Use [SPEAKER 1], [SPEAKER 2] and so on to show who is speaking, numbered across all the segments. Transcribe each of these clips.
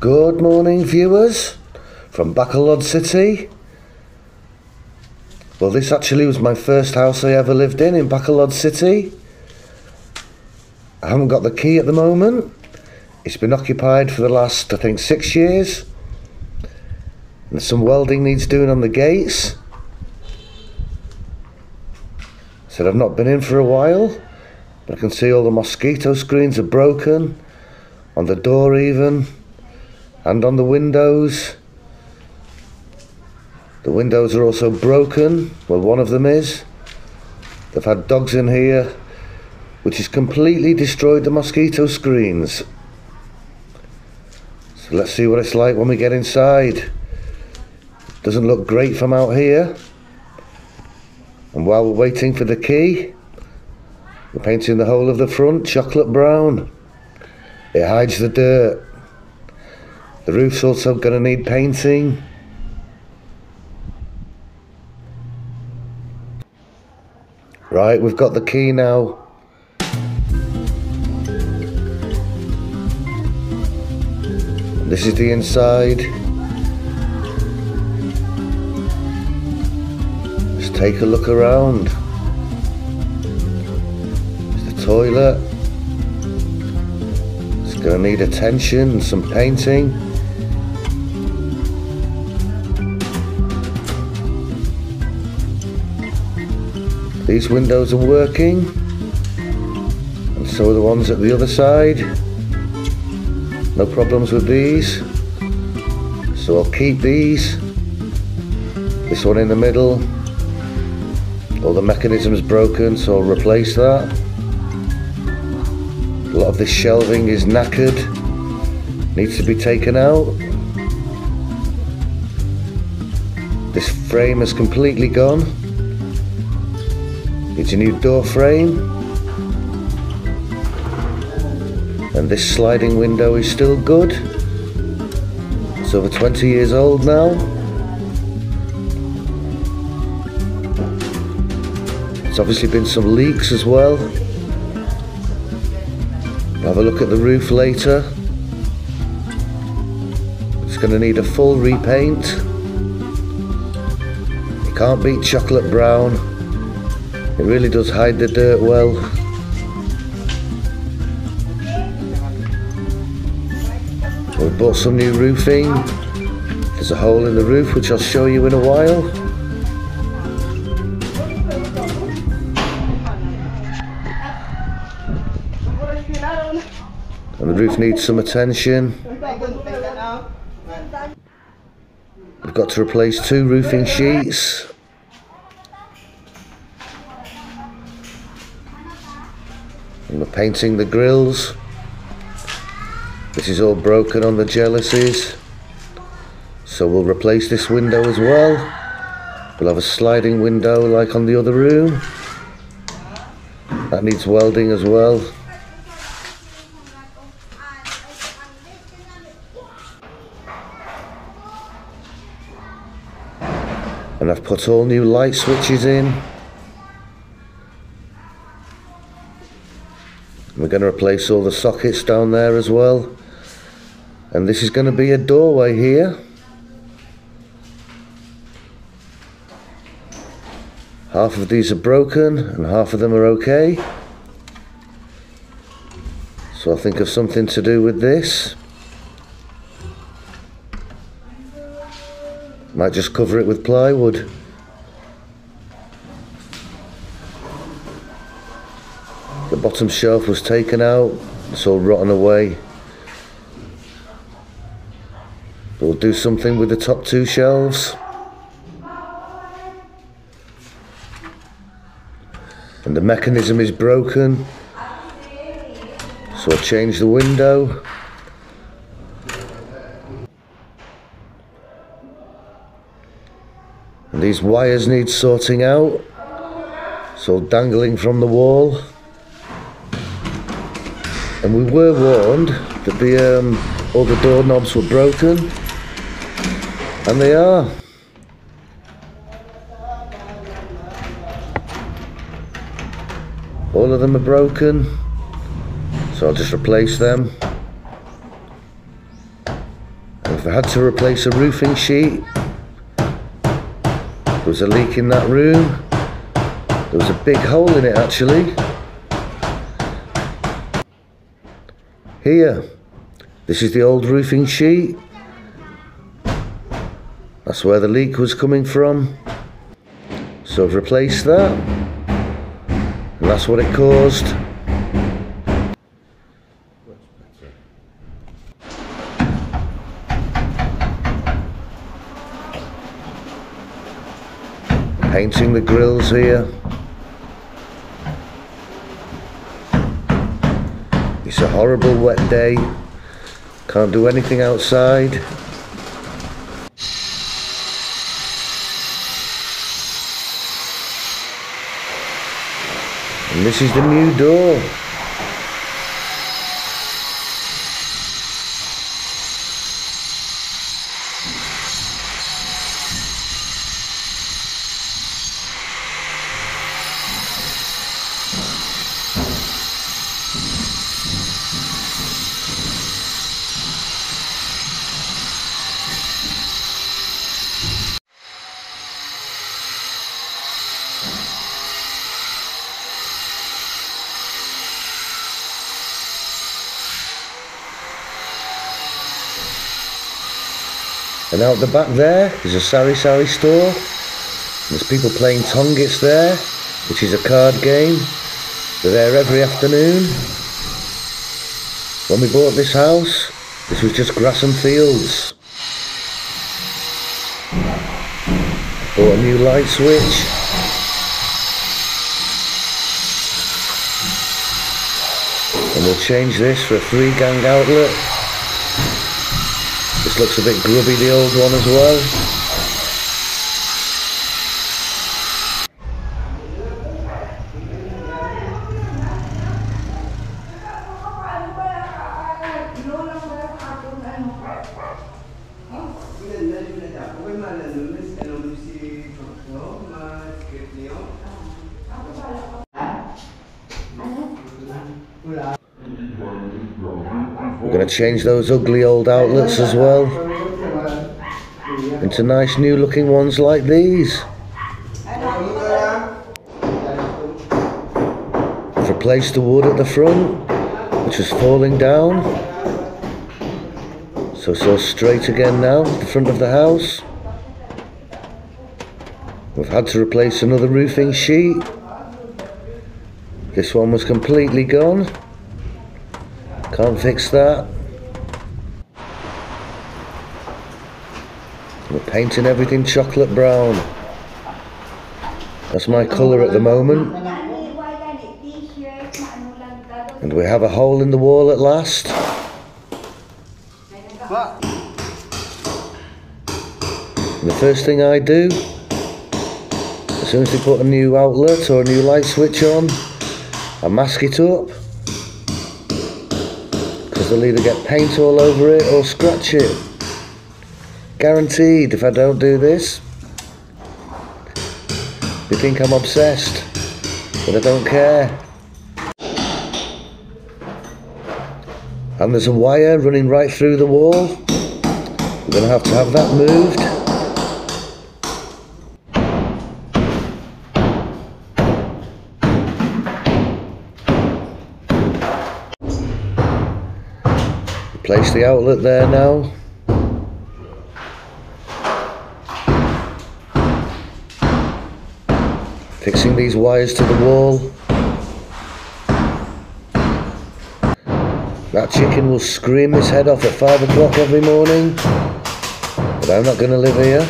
[SPEAKER 1] Good morning, viewers from Bacolod City. Well, this actually was my first house I ever lived in Bacolod City. I haven't got the key at the moment. It's been occupied for the last, I think, 6 years. And some welding needs doing on the gates. Said I've not been in for a while, but I can see all the mosquito screens are broken, on the door even, and on the windows. The windows are also broken. Well, one of them is. They've had dogs in here, which has completely destroyed the mosquito screens. So let's see what it's like when we get inside. Doesn't look great from out here. And while we're waiting for the key, we're painting the whole of the front chocolate brown. It hides the dirt. The roof's also going to need painting. Right, we've got the key now. This is the inside. Let's take a look around. There's the toilet. It's going to need attention and some painting. These windows are working, and so are the ones at the other side. No problems with these, so I'll keep these. This one in the middle, all the mechanism's broken, so I'll replace that. A lot of this shelving is knackered, needs to be taken out. This frame is completely gone. It's a new door frame, and this sliding window is still good. It's over 20 years old now. It's obviously been some leaks as well. We'll have a look at the roof later. It's going to need a full repaint. You can't beat chocolate brown. It really does hide the dirt well. We've bought some new roofing. There's a hole in the roof which I'll show you in a while. And the roof needs some attention. We've got to replace 2 roofing sheets. And we're painting the grills. This is all broken on the jalousies, so we'll replace this window as well. We'll have a sliding window like on the other room. That needs welding as well. And I've put all new light switches in. We're going to replace all the sockets down there as well. And this is going to be a doorway here. Half of these are broken and half of them are okay. So I'll think of something to do with this. Might just cover it with plywood. The bottom shelf was taken out, it's all rotten away. We'll do something with the top 2 shelves. And the mechanism is broken, so I'll change the window. And these wires need sorting out, so dangling from the wall. And we were warned that all the doorknobs were broken, and they are. All of them are broken, so I'll just replace them. If I had to replace a roofing sheet, there was a leak in that room. There was a big hole in it actually. Here, this is the old roofing sheet. That's where the leak was coming from. So I've replaced that, and that's what it caused. Painting the grills here. It's a horrible wet day. Can't do anything outside. And this is the new door. And out the back there is a sari store. There's people playing Tongits there, which is a card game. They're there every afternoon. When we bought this house, this was just grass and fields. Bought a new light switch. And we'll change this for a 3-gang outlet. This looks a bit grubby, the old one as well. We're going to change those ugly old outlets as well into nice new looking ones like these. I've replaced the wood at the front, which was falling down, so it's all straight again now at the front of the house. We've had to replace another roofing sheet. This one was completely gone. Can't fix that. We're painting everything chocolate brown. That's my colour at the moment. And we have a hole in the wall at last. And the first thing I do, as soon as they put a new outlet or a new light switch on, I mask it up. Because they'll either get paint all over it or scratch it. Guaranteed if I don't do this. You think I'm obsessed, but I don't care. And there's a wire running right through the wall. We're going to have that moved. Place the outlet there now. Fixing these wires to the wall. That chicken will scream his head off at 5 o'clock every morning, but I'm not going to live here.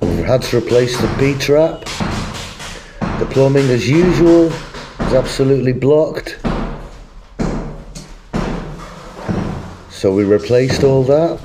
[SPEAKER 1] We've had to replace the P-trap. The plumbing, as usual, is absolutely blocked. So we replaced all that.